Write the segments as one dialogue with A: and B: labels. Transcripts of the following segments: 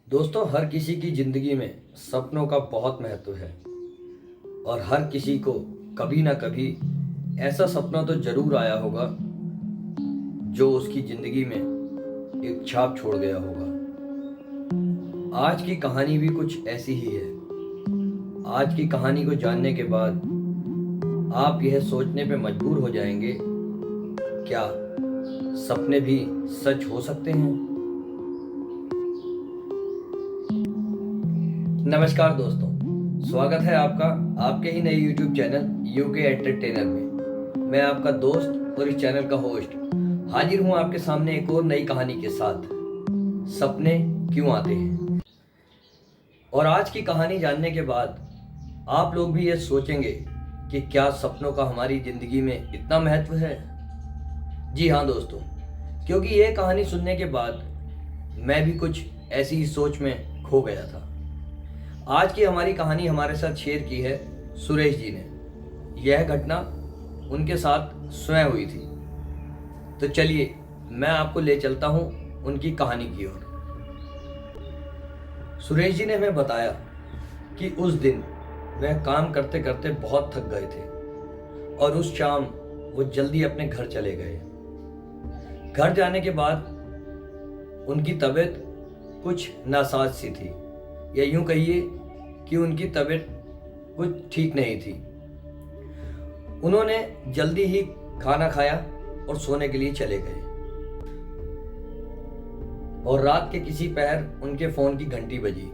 A: दोस्तों, हर किसी की ज़िंदगी में सपनों का बहुत महत्व है और हर किसी को कभी ना कभी ऐसा सपना तो ज़रूर आया होगा जो उसकी ज़िंदगी में एक छाप छोड़ गया होगा। आज की कहानी भी कुछ ऐसी ही है। आज की कहानी को जानने के बाद आप यह सोचने पे मजबूर हो जाएंगे, क्या सपने भी सच हो सकते हैं? नमस्कार दोस्तों, स्वागत है आपका आपके ही नए YouTube चैनल यूके एंटरटेनर में। मैं आपका दोस्त और इस चैनल का होस्ट हाजिर हूं आपके सामने एक और नई कहानी के साथ। सपने क्यों आते हैं? और आज की कहानी जानने के बाद आप लोग भी ये सोचेंगे कि क्या सपनों का हमारी ज़िंदगी में इतना महत्व है? जी हाँ दोस्तों, क्योंकि ये कहानी सुनने के बाद मैं भी कुछ ऐसी ही सोच में खो गया था। आज की हमारी कहानी हमारे साथ शेयर की है सुरेश जी ने। यह घटना उनके साथ स्वयं हुई थी। तो चलिए मैं आपको ले चलता हूं उनकी कहानी की ओर। सुरेश जी ने हमें बताया कि उस दिन वह काम करते करते बहुत थक गए थे और उस शाम वो जल्दी अपने घर चले गए। घर जाने के बाद उनकी तबीयत कुछ नासाज सी थी, या यूं कहिए कि उनकी तबीयत कुछ ठीक नहीं थी। उन्होंने जल्दी ही खाना खाया और सोने के लिए चले गए और रात के किसी पहर उनके फोन की घंटी बजी।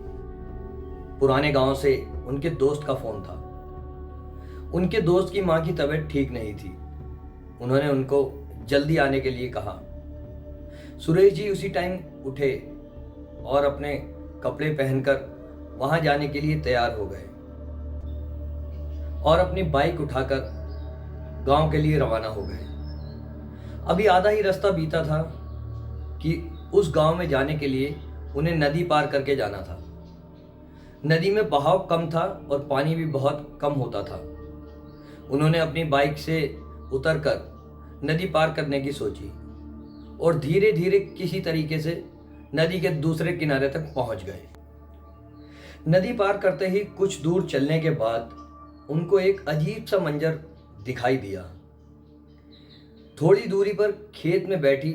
A: पुराने गांव से उनके दोस्त का फोन था। उनके दोस्त की मां की तबीयत ठीक नहीं थी। उन्होंने उनको जल्दी आने के लिए कहा। सुरेश जी उसी टाइम उठे और अपने कपड़े पहनकर वहां जाने के लिए तैयार हो गए और अपनी बाइक उठाकर गांव के लिए रवाना हो गए। अभी आधा ही रास्ता बीता था कि उस गांव में जाने के लिए उन्हें नदी पार करके जाना था। नदी में बहाव कम था और पानी भी बहुत कम होता था। उन्होंने अपनी बाइक से उतरकर नदी पार करने की सोची और धीरे धीरे किसी तरीके से नदी के दूसरे किनारे तक पहुंच गए। नदी पार करते ही कुछ दूर चलने के बाद उनको एक अजीब सा मंजर दिखाई दिया। थोड़ी दूरी पर खेत में बैठी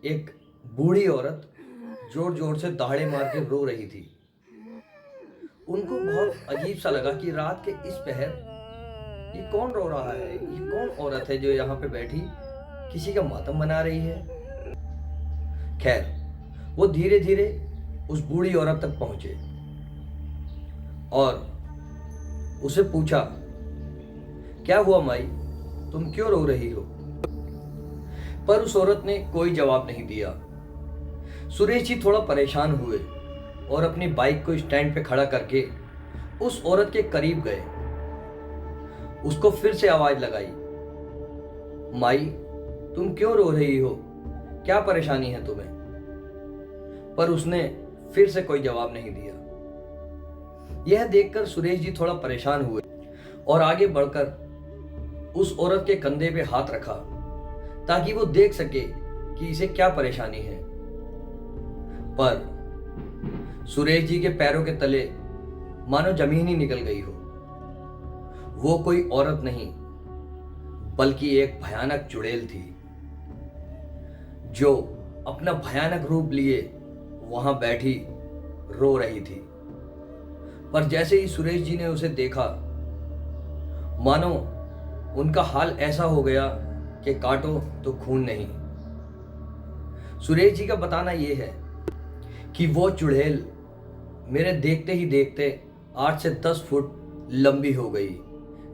A: एक बूढ़ी औरत जोर जोर से दहाड़े मार के रो रही थी। उनको बहुत अजीब सा लगा कि रात के इस पहर ये कौन रो रहा है? ये कौन औरत है जो यहाँ पे बैठी किसी का मातम मना रही है? खैर, वो धीरे धीरे उस बूढ़ी औरत तक पहुंचे और उसे पूछा, क्या हुआ माई, तुम क्यों रो रही हो? पर उस औरत ने कोई जवाब नहीं दिया। सुरेश जी थोड़ा परेशान हुए और अपनी बाइक को स्टैंड पे खड़ा करके उस औरत के करीब गए। उसको फिर से आवाज लगाई, माई तुम क्यों रो रही हो? क्या परेशानी है तुम्हें? पर उसने फिर से कोई जवाब नहीं दिया। यह देखकर सुरेश जी थोड़ा परेशान हुए और आगे बढ़कर उस औरत के कंधे पे हाथ रखा ताकि वो देख सके कि इसे क्या परेशानी है। पर सुरेश जी के पैरों के तले मानो जमीन ही निकल गई हो। वो कोई औरत नहीं बल्कि एक भयानक चुड़ैल थी जो अपना भयानक रूप लिए वहां बैठी रो रही थी। पर जैसे ही सुरेश जी ने उसे देखा, मानो उनका हाल ऐसा हो गया कि काटो तो खून नहीं। सुरेश जी का बताना यह है कि वो चुड़ैल मेरे देखते ही देखते 8 से 10 फुट लंबी हो गई,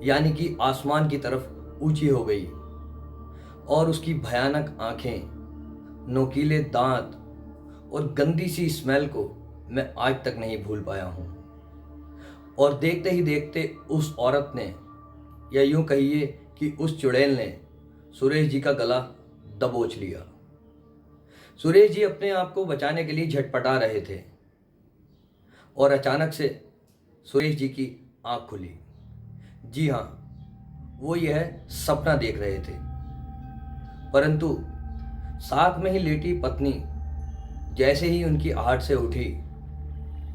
A: यानी कि आसमान की तरफ ऊंची हो गई। और उसकी भयानक आंखें, नोकीले दांत और गंदी सी स्मेल को मैं आज तक नहीं भूल पाया हूं। और देखते ही देखते उस औरत ने, या यूं कहिए कि उस चुड़ैल ने सुरेश जी का गला दबोच लिया। सुरेश जी अपने आप को बचाने के लिए झटपटा रहे थे और अचानक से सुरेश जी की आंख खुली। जी हाँ, वो यह सपना देख रहे थे, परंतु साथ में ही लेटी पत्नी जैसे ही उनकी आहट से उठी,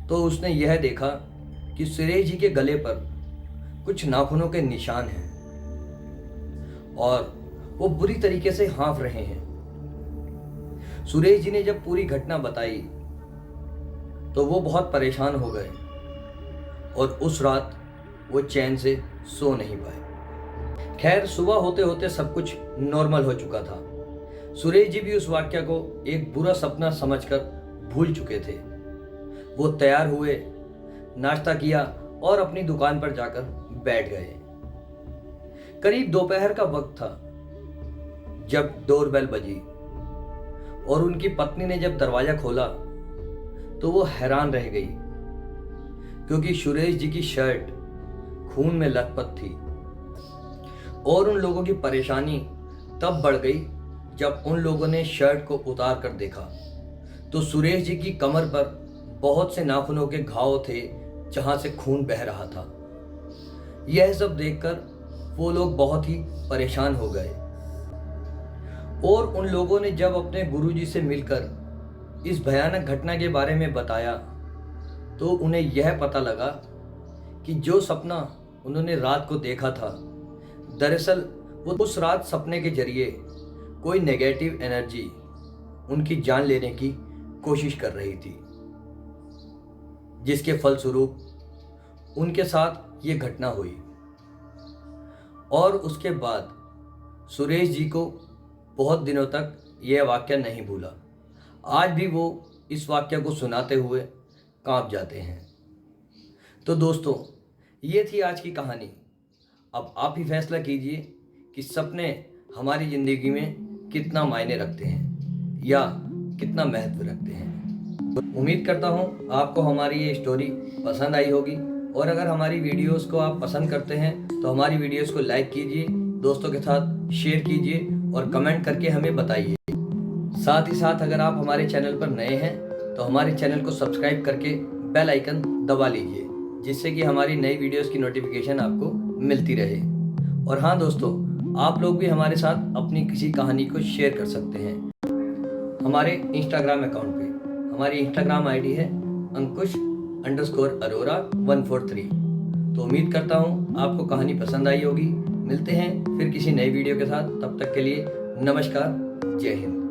A: तो उसने यह देखा कि सुरेश जी के गले पर कुछ नाखूनों के निशान हैं और वो बुरी तरीके से हाँफ रहे हैं। सुरेश जी ने जब पूरी घटना बताई तो वो बहुत परेशान हो गए और उस रात वो चैन से सो नहीं पाए। खैर, सुबह होते होते सब कुछ नॉर्मल हो चुका था। सुरेश जी भी उस वाक्य को एक बुरा सपना समझकर भूल चुके थे। वो तैयार हुए, नाश्ता किया और अपनी दुकान पर जाकर बैठ गए। करीब दोपहर का वक्त था जब डोरबेल बजी और उनकी पत्नी ने जब दरवाजा खोला तो वो हैरान रह गई, क्योंकि सुरेश जी की शर्ट खून में लथपथ थी। और उन लोगों की परेशानी तब बढ़ गई जब उन लोगों ने शर्ट को उतार कर देखा तो सुरेश जी की कमर पर बहुत से नाखूनों के घाव थे जहां से खून बह रहा था। यह सब देखकर वो लोग बहुत ही परेशान हो गए और उन लोगों ने जब अपने गुरुजी से मिलकर इस भयानक घटना के बारे में बताया तो उन्हें यह पता लगा कि जो सपना उन्होंने रात को देखा था, दरअसल वो उस रात सपने के जरिए कोई नेगेटिव एनर्जी उनकी जान लेने की कोशिश कर रही थी, जिसके फलस्वरूप उनके साथ ये घटना हुई। और उसके बाद सुरेश जी को बहुत दिनों तक यह वाक्य नहीं भूला। आज भी वो इस वाक्य को सुनाते हुए कांप जाते हैं। तो दोस्तों, ये थी आज की कहानी। अब आप ही फैसला कीजिए कि सपने हमारी ज़िंदगी में कितना मायने रखते हैं या कितना महत्व रखते हैं। उम्मीद करता हूँ आपको हमारी ये स्टोरी पसंद आई होगी, और अगर हमारी वीडियोस को आप पसंद करते हैं तो हमारी वीडियोस को लाइक कीजिए, दोस्तों के साथ शेयर कीजिए और कमेंट करके हमें बताइए। साथ ही साथ अगर आप हमारे चैनल पर नए हैं तो हमारे चैनल को सब्सक्राइब करके बेल आइकन दबा लीजिए, जिससे कि हमारी नई वीडियोस की नोटिफिकेशन आपको मिलती रहे। और हाँ दोस्तों, आप लोग भी हमारे साथ अपनी किसी कहानी को शेयर कर सकते हैं हमारे इंस्टाग्राम अकाउंट पे। हमारी इंस्टाग्राम आईडी है अंकुश_अरोरा 143। तो उम्मीद करता हूँ आपको कहानी पसंद आई होगी। मिलते हैं फिर किसी नई वीडियो के साथ। तब तक के लिए नमस्कार, जय हिंद।